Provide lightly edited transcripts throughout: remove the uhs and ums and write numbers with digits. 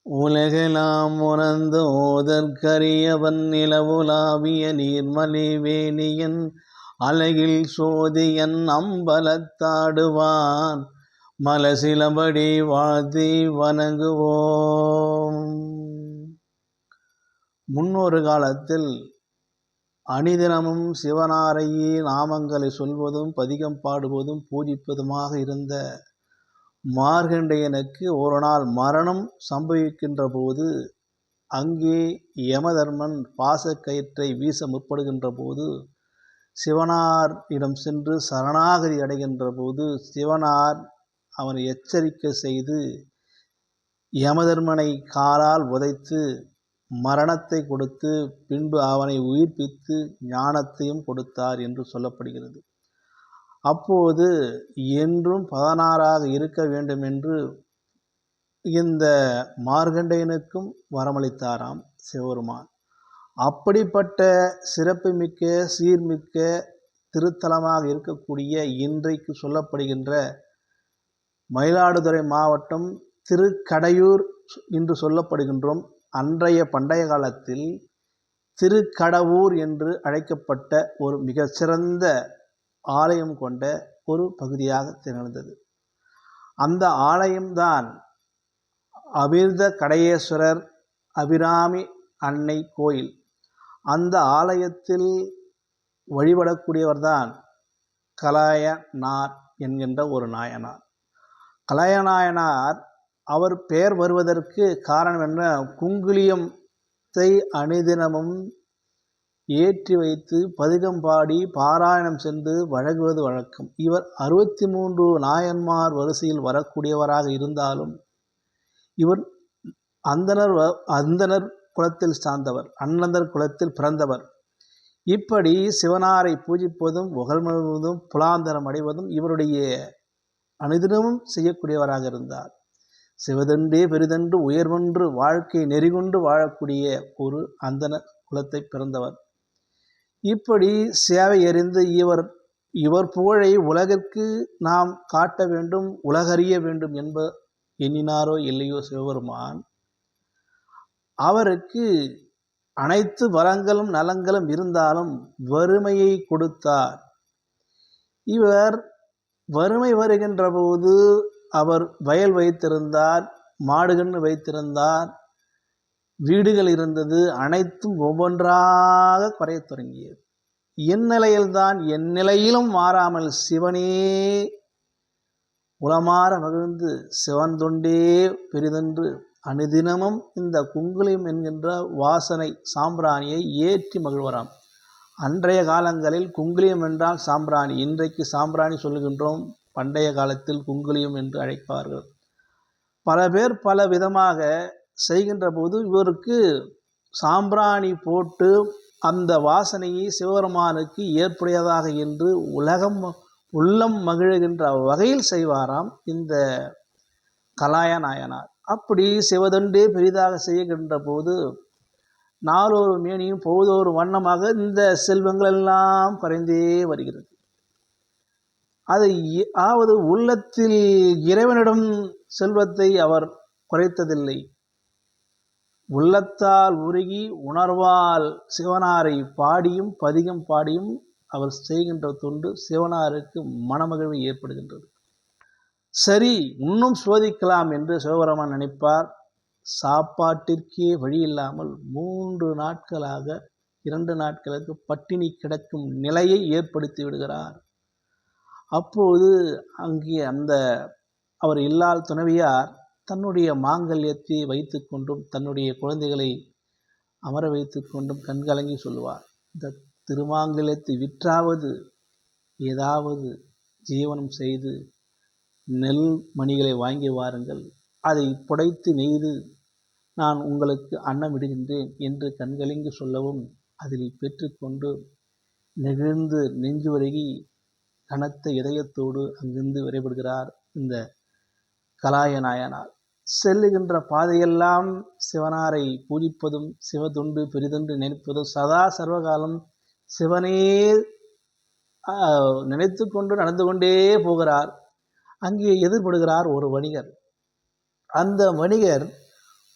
உலகெலாம் உணர்ந்து ஓதற்கரியவன் நிலவுலாவிய நீர்மலி வேணியன் அழகில் சோதியன் அம்பலத்தாடுவான் மலசிலபடி வாழ்த்தி வணங்குவோம். முன்னொரு காலத்தில் அணிதினமும் சிவனாரையே நாமங்களை சொல்வதும் பதிகம் பாடுவதும் பூஜிப்பதுமாக இருந்த மார்கண்டேயனுக்கு ஒரு நாள் மரணம் சம்பவிக்கின்ற போது அங்கே யமதர்மன் பாசக்கயிற்றை வீச முற்படுகின்ற போது சிவனார் இடம் சென்று சரணாகதி அடைகின்ற போது சிவனார் அவனை எச்சரிக்கை செய்து யமதர்மனை காலால் உதைத்து மரணத்தை கொடுத்து பின்பு அவனை உயிர்ப்பித்து ஞானத்தையும் கொடுத்தார் என்று சொல்லப்படுகிறது. அப்போது என்றும் 16ஆக இருக்க வேண்டும் என்று இந்த மார்கண்டேயனுக்கும் வரமளித்தாராம் சிவபெருமான். அப்படிப்பட்ட சிறப்புமிக்க சீர்மிக்க திருத்தலமாக இருக்கக்கூடிய இன்றைக்கு சொல்லப்படுகின்ற மயிலாடுதுறை மாவட்டம் திருக்கடையூர் என்று சொல்லப்படுகின்றோம். பண்டைய காலத்தில் திருக்கடவூர் என்று அழைக்கப்பட்ட ஒரு மிகச்சிறந்த ஆலயம் கொண்ட ஒரு பகுதியாக திகழ்ந்தது. அந்த ஆலயம்தான் அமிர்த கடையேஸ்வரர் அபிராமி அன்னை கோயில். அந்த ஆலயத்தில் வழிபடக்கூடியவர்தான் கலாயனார் என்கின்ற ஒரு நாயனார். கலாயநாயனார் அவர் பெயர் வருவதற்கு காரணம் என்ன? குங்குலியத்தை அணிதினமும் ஏற்றி வைத்து பதிகம் பாடி பாராயணம் சென்று வழங்குவது வழக்கம். இவர் 63 நாயன்மார் வரிசையில் வரக்கூடியவராக இருந்தாலும் இவர் அந்தனர் குலத்தில் சார்ந்தவர், அன்னந்தர் குலத்தில் பிறந்தவர். இப்படி சிவனாரை பூஜிப்பதும் புகழ்மழுவதும் புலாந்தரம் அடைவதும் இவருடைய அனுதினமும் செய்யக்கூடியவராக இருந்தார். சிவதண்டே பெரிதன்று உயர்வென்று வாழ்க்கை நெறிகொண்டு வாழக்கூடிய ஒரு அந்தனர் குலத்தை பிறந்தவர். இப்படி சேவை அறிந்து இவர் புகழை உலகிற்கு நாம் காட்ட வேண்டும், உலகறிய வேண்டும் எண்ணினாரோ இல்லையோ சிவபெருமான் அவருக்கு அனைத்து வளங்களும் நலங்களும் இருந்தாலும் வறுமையை கொடுத்தார். இவர் வறுமை வருகின்ற போது அவர் வயல் வைத்திருந்தார், மாடுகன்று வைத்திருந்தார், வீடுகள் இருந்தது. அனைத்தும் ஒவ்வொன்றாக குறைய தொடங்கியது. என் நிலையில்தான் என் நிலையிலும் மாறாமல் சிவனே உளமாற மகிழ்ந்து சிவன் தொண்டே பெரிதென்று அனுதினமும் இந்த குங்குலியம் என்கின்ற வாசனை சாம்பிராணியை ஏற்றி மகிழ்வராம். அன்றைய காலங்களில் குங்குலியம் என்றால் சாம்பிராணி, இன்றைக்கு சாம்பிராணி சொல்லுகின்றோம், பண்டைய காலத்தில் குங்குலியம் என்று அழைப்பார்கள். பல பேர் பல விதமாக செய்கின்ற போது இவருக்கு சாம்பிராணி போட்டு அந்த வாசனையை சிவபெருமானுக்கு ஏற்புடையதாக என்று உள்ளம் மகிழ்கின்ற வகையில் செய்வாராம் இந்த கலாயநாயனார். அப்படி சிவதண்டே பெரிதாக செய்கின்ற போது நாளொரு மேனியும் பொழுதொரு வண்ணமாக இந்த செல்வங்கள் எல்லாம் குறைந்தே வருகிறது. அதாவது உள்ளத்தில் இறைவனிடம் செல்வத்தை அவர் குறைத்ததில்லை. உள்ளத்தால் உருகி உணர்வால் சிவனாரை பாடியும் பதிகம் பாடியும் அவர் செய்கின்ற தொண்டு சிவனாருக்கு மனமகிழ்வு ஏற்படுகின்றது. சரி, இன்னும் சோதிக்கலாம் என்று சிவபெருமான் நினைப்பார். சாப்பாட்டிற்கே வழி இல்லாமல் 3 நாட்களாக 2 நாட்களுக்கு பட்டினி கிடக்கும் நிலையை ஏற்படுத்தி விடுகிறார். அப்போது அங்கே அவர் இல்லாத துணைவியார் தன்னுடைய மாங்கல்யத்தை வைத்து கொண்டும் தன்னுடைய குழந்தைகளை அமர வைத்து கொண்டும் கண்கலங்கி சொல்லுவார், இந்த திருமாங்கல்யத்தை விற்றாவது ஏதாவது ஜீவனம் செய்து நெல் மணிகளை வாங்கி வாருங்கள், அதை புடைத்து நெய்து நான் உங்களுக்கு அன்னம் விடுகின்றேன் என்று கண்கலங்கி சொல்லவும் அதில் பெற்றுக்கொண்டு நெகிழ்ந்து நெஞ்சு வருகி கனத்த இதயத்தோடு அங்கிருந்து விரைபடுகிறார் இந்த கலாயநாயனார். செல்லுகின்ற பாதையெல்லாம் சிவனாரை பூஜிப்பதும் சிவதொண்டு பெரிதென்று நினைப்பதும் சதா சர்வகாலம் சிவனே நினைத்து கொண்டு நடந்து கொண்டே போகிறார். அங்கே எதிர்படுகிறார் ஒரு வணிகர். அந்த வணிகர்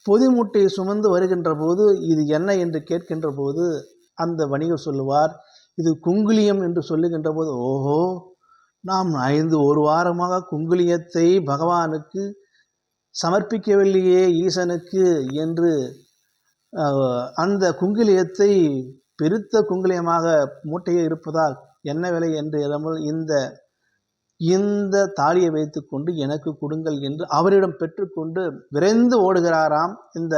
பொதி மூட்டையை சுமந்து வருகின்ற போது இது என்ன என்று கேட்கின்ற போது அந்த வணிகர் சொல்லுவார், இது குங்குலியம் என்று சொல்லுகின்ற போது, ஓஹோ, நாம் ஒரு வாரமாக குங்குலியத்தை பகவானுக்கு சமர்ப்பிக்கவில்லையே ஈசனுக்கு என்று அந்த குங்குலியத்தை பெருத்த குங்குலியமாக மூட்டையே இருப்பதால் என்ன விலை என்று இல்லாமல் இந்த தாலியை வைத்துக்கொண்டு எனக்கு கொடுங்கள் என்று அவரிடம் பெற்றுக்கொண்டு விரைந்து ஓடுகிறாராம். இந்த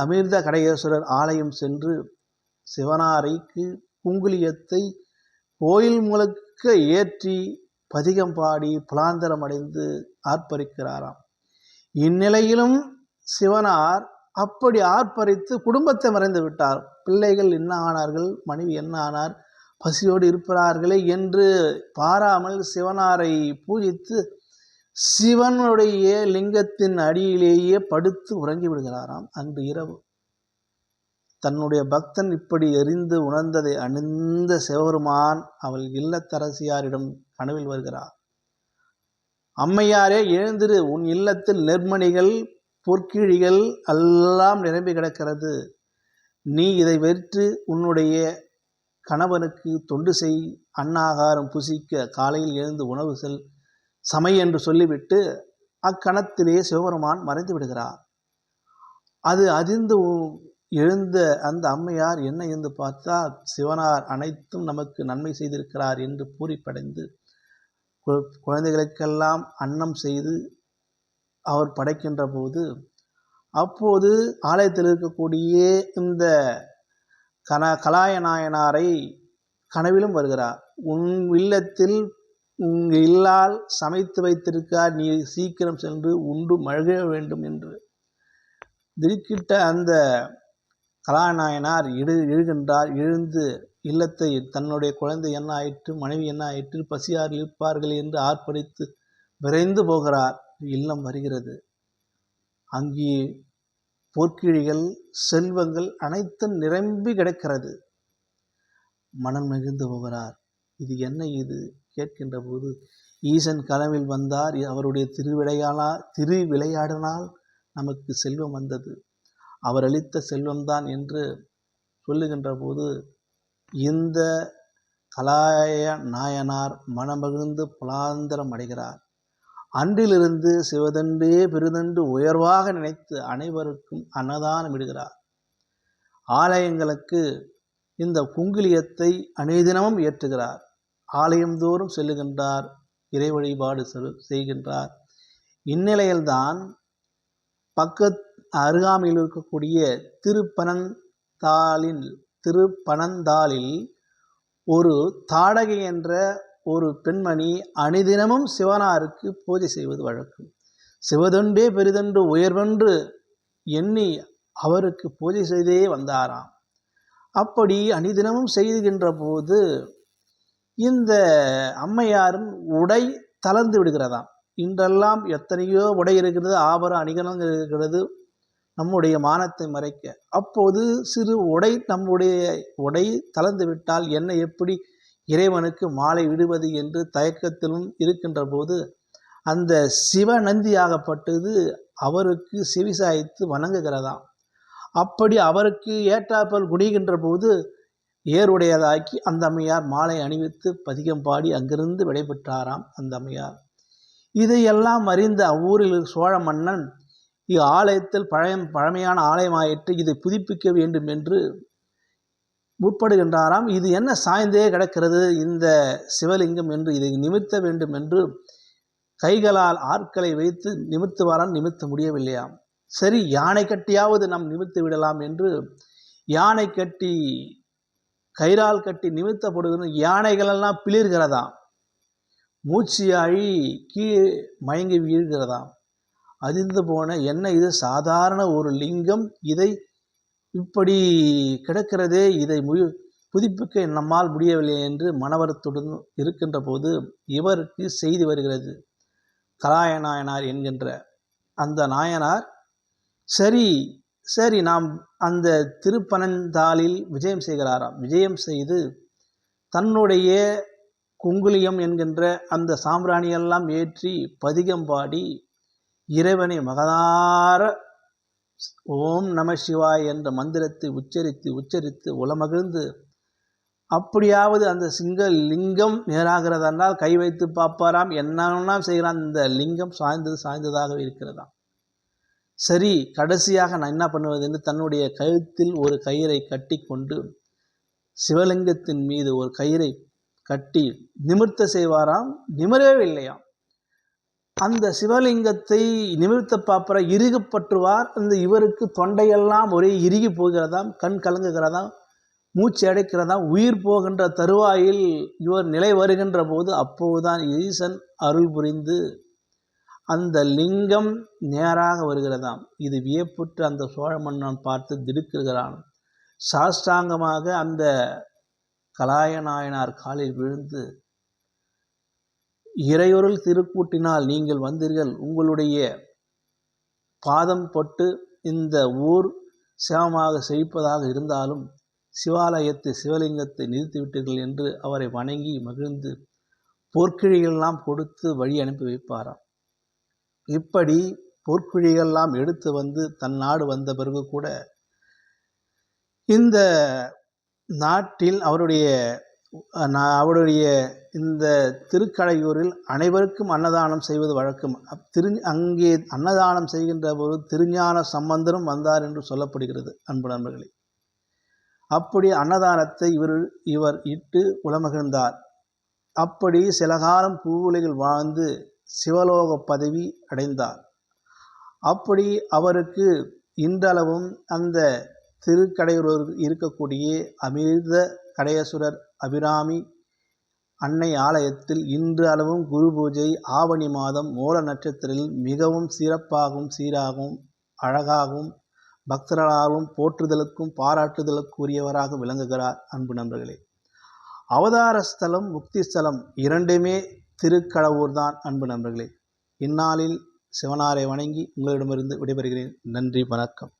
அமிர்த கடகேஸ்வரர் ஆலயம் சென்று சிவனாரைக்கு குங்குலியத்தை கோயில் முழுக்க ஏற்றி பதிகம் பாடி புலாந்தரம் அடைந்து ஆர்ப்பரிக்கிறாராம். இந்நிலையிலும் சிவனார் அப்படி ஆர்ப்பரித்து குடும்பத்தை மறைந்து விட்டார். பிள்ளைகள் என்ன ஆனார்கள், மனைவி என்ன ஆனார், பசியோடு இருப்பார்களே என்று பாராமல் சிவனாரை பூஜித்து சிவனுடைய லிங்கத்தின் அடியிலேயே படுத்து உறங்கி விடுகிறாராம். அன்று இரவு தன்னுடைய பக்தன் இப்படி எரிந்து உணர்ந்ததை அணிந்த சிவபெருமான் அவள் இல்லத்தரசியாரிடம் கனவில் வருகிறார். அம்மையாரே, எழுந்திரு, உன் இல்லத்தில் நெர்மணிகள் பொற்கிழிகள் எல்லாம் நிரம்பி கிடக்கிறது. நீ இதை வெற்று உன்னுடைய கணவனுக்கு தொண்டு செய், அன்னாகாரம் புசிக்க காலையில் எழுந்து உணவு செல் சமை என்று சொல்லிவிட்டு அக்கணத்திலே சிவபெருமான் மறைந்து விடுகிறார். அது அதிர்ந்து எழுந்த அந்த அம்மையார் என்ன என்று பார்த்தால் சிவனார் அனைத்தும் நமக்கு நன்மை செய்திருக்கிறார் என்று பூரிப்படைந்து குழந்தைகளுக்கெல்லாம் அன்னம் செய்து அவர் படைக்கின்ற போது அப்போது ஆலயத்தில் இருக்கக்கூடிய இந்த கலாயநாயனாரை கனவிலும் வருகிறார். உன் இல்லத்தில் உங்கள் இல்லால் சமைத்து வைத்திருக்கார், நீ சீக்கிரம் சென்று உண்டு மழக வேண்டும் என்று திடுக்கிட்ட அந்த கலாநாயனார் எழுகின்றார். எழுந்து இல்லத்தை தன்னுடைய குழந்தை என்ன ஆயிற்று, மனைவி என்ன ஆயிற்று, பசியார் இருப்பார்கள் என்று ஆர்ப்பரித்து விரைந்து போகிறார். இல்லம் வருகிறது. அங்கே பொற்கிழிகள் செல்வங்கள் அனைத்தும் நிரம்பி கிடக்கிறது. மனம் நெகிழ்ந்து போகிறார். இது என்ன இது கேட்கின்ற போது ஈசன் கனவில் வந்தார், அவருடைய திருவிளையாடனால் நமக்கு செல்வம் வந்தது, அவர் அளித்த செல்வம்தான் என்று சொல்லுகின்ற போது இந்த கலாய நாயனார் மனமகிழ்ந்து புலாந்தரம் அடைகிறார். அன்றிலிருந்து சிவதண்டே பெருதண்டு உயர்வாக நினைத்து அனைவருக்கும் அன்னதானம் இடுகிறார். ஆலயங்களுக்கு இந்த குங்குலியத்தை அனைதினமும் ஏற்றுகிறார். ஆலயந்தோறும் செல்லுகின்றார், இறை வழிபாடு செய்கின்றார். இந்நிலையில்தான் அருகாமையில் இருக்கக்கூடிய திருப்பனந்தாளில் ஒரு தாடகை என்ற ஒரு பெண்மணி அனுதினமும் சிவனாருக்கு பூஜை செய்வது வழக்கம். சிவதொண்டே பெரிதொன்று உயர்வென்று எண்ணி அவருக்கு பூஜை செய்தே வந்தாராம். அப்படி அனுதினமும் செய்கின்ற போது இந்த அம்மையாரின் உடை தளர்ந்து விடுகிறதாம். இன்றெல்லாம் எத்தனையோ உடை இருக்கிறது, ஆபர அணிகலங்கள் இருக்கிறது நம்முடைய மானத்தை மறைக்க. அப்போது சிறு உடை நம்முடைய உடை தளர்ந்து விட்டால் என்ன எப்படி இறைவனுக்கு மாலை விடுவது என்று தயக்கத்திலும் இருக்கின்ற போது அந்த சிவநந்தியாகப்பட்டது அவருக்கு செவிசாய்த்து வணங்குகிறதாம். அப்படி அவருக்கு ஏற்றாப்பல் குடிகின்ற போது ஏறுடையதாக்கி அந்த அம்மையார் மாலை அணிவித்து பதிகம் பாடி அங்கிருந்து விடைபெற்றாராம் அந்த அம்மையார். இதையெல்லாம் அறிந்த அவ்வூரில் சோழ மன்னன் ஆலயத்தில் பழமையான ஆலயமாயிற்று, இதை புதுப்பிக்க வேண்டும் என்று முற்படுகின்றாராம். இது என்ன சாய்ந்தே கிடக்கிறது இந்த சிவலிங்கம் என்று இதை நிமிர்த்த வேண்டும் என்று கைகளால் ஆட்களை வைத்து நிமிர்த்துவாராம். நிமிர்த்த முடியவில்லையாம். சரி, யானை கட்டியாவது நாம் நிமிர்த்து விடலாம் என்று யானை கட்டி கயிறால் கட்டி நிமிர்த்தப்படுகிற யானைகளெல்லாம் பிளிர்கிறதாம். மூச்சியாழி கீழே மயங்கி வீழ்கிறதாம். அதிர்ந்து போன என்ன இது சாதாரண ஒரு லிங்கம், இதை இப்படி கிடக்கிறதே, இதை புதுப்பிக்க நம்மால் முடியவில்லை என்று மனவரத்துடன் இருக்கின்ற போது இவருக்கு செய்தி வருகிறது. கலாயநாயனார் என்கின்ற அந்த நாயனார் சரி நாம் அந்த திருப்பனந்தாளில் விஜயம் செய்கிறாராம். விஜயம் செய்து தன்னுடைய குங்குலியம் என்கின்ற அந்த சாம்பிராணியெல்லாம் ஏற்றி பதிகம் பாடி இறைவனை மகதார ஓம் நம சிவாய் என்ற மந்திரத்தை உச்சரித்து உச்சரித்து உளமகிழ்ந்து, அப்படியாவது அந்த லிங்கம் நேராகிறதென்றால் கை வைத்து பார்ப்பாராம், என்னென்ன செய்கிறான், இந்த லிங்கம் சாய்ந்ததாகவே இருக்கிறதாம். சரி, கடைசியாக நான் என்ன பண்ணுவது என்று தன்னுடைய கழுத்தில் ஒரு கயிறை கட்டி கொண்டு சிவலிங்கத்தின் மீது ஒரு கயிறை கட்டி நிமிர்த்த செய்வாராம். நிமிரவே இல்லையாம். அந்த சிவலிங்கத்தை நிமிர்த்த பார்ப்பற இறுகப்பற்றுவார். இந்த இவருக்கு தொண்டையெல்லாம் ஒரே இறுகி போகிறதாம், கண் கலங்குகிறதாம், மூச்சு அடைக்கிறதாம். உயிர் போகின்ற தருவாயில் இவர் நிலை வருகின்ற போது அப்போதுதான் ஈசன் அருள் புரிந்து அந்த லிங்கம் நேராக வருகிறதாம். இது வியப்புற்று அந்த சோழ மன்னன் பார்த்து திடுக்குகிறான். சாஷ்டாங்கமாக அந்த கலாய நாயனார் காலில் விழுந்து, இறையொருள் திருக்கூட்டினால் நீங்கள் வந்தீர்கள், உங்களுடைய பாதம் பொட்டு இந்த ஊர் சிவமாக செழிப்பதாக இருந்தாலும் சிவாலயத்தை சிவலிங்கத்தை நிறுத்திவிட்டீர்கள் என்று அவரை வணங்கி மகிழ்ந்து பொற்கிழிகளெல்லாம் கொடுத்து வழி அனுப்பி வைப்பாராம். இப்படி பொற்குழிகள்லாம் எடுத்து வந்து தன் நாடு வந்த பிறகு கூட இந்த நாட்டில் அவருடைய இந்த திருக்கடையூரில் அனைவருக்கும் அன்னதானம் செய்வது வழக்கம். அங்கே அன்னதானம் செய்கின்ற போது திருஞான சம்பந்தரும் வந்தார் என்று சொல்லப்படுகிறது. அன்பு நண்பர்களே, அப்படி அன்னதானத்தை இவர் இட்டு உளமகிழ்ந்தார். அப்படி சில காலம் பூவுலகில் வாழ்ந்து சிவலோக பதவி அடைந்தார். அப்படி அவருக்கு இன்றளவும் அந்த திருக்கடையூர் இருக்கக்கூடிய அமிர்த கடையசுரர் அபிராமி அன்னை ஆலயத்தில் இன்று அளவும் குரு பூஜை ஆவணி மாதம் மூல நட்சத்திரத்தில் மிகவும் சிறப்பாகவும் சீராகவும் அழகாகவும் பக்தர்களாலும் போற்றுதலுக்கும் பாராட்டுதலுக்குரியவராக விளங்குகிறார். அன்பு நண்பர்களே, அவதார ஸ்தலம் முக்தி ஸ்தலம் இரண்டுமே திருக்கடவுர் தான். அன்பு நண்பர்களே, இந்நாளில் சிவனாரை வணங்கி உங்களிடமிருந்து விடைபெறுகிறேன். நன்றி, வணக்கம்.